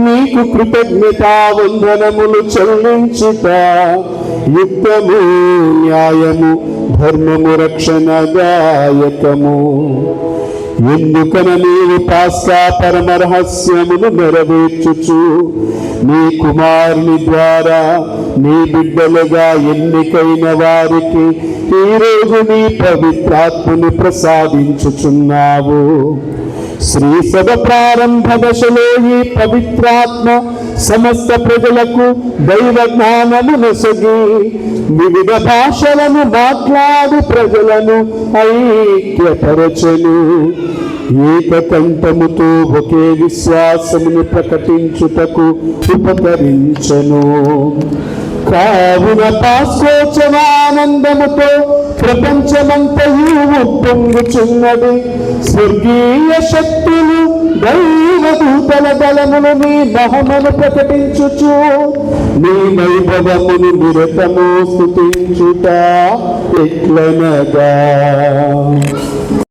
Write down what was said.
నీకు కృతజ్ఞతావందనములు చెల్లించుట యుక్తము, న్యాయము, ధర్మము, రక్షణదాయకము. ఎందుకన నీవు పాస్కా పరమ రహస్యమును నెరవేర్చుచు నీ కుమారుని ద్వారా నీ బిడ్డలుగా ఎన్నికైన వారికి ఈరోజు నీ పవిత్రాత్మని ప్రసాదించుచున్నావు. శ్రీ సభ ప్రారంభ దశలో ఈ పవిత్రాత్మ సమస్త ప్రజలకు దైవ జ్ఞానము నొసగి వివిధ భాషలను మాట్లాడు ప్రజలను ఐక్యపరచెను. ఏకకంఠముతో ఒకే విశ్వాసమును ప్రకటించుటకు ఉపకరించెను. కావున పాశోచనానందముతో ప్రపంచమంతయు ఉప్పొంగుచున్నది. స్వర్గీయ శక్తులు దైవదూతల దళములు నీ మహిమను ప్రకటించుచు నీ వైభవమును నిరతము స్తుతించుట ఎట్లనగా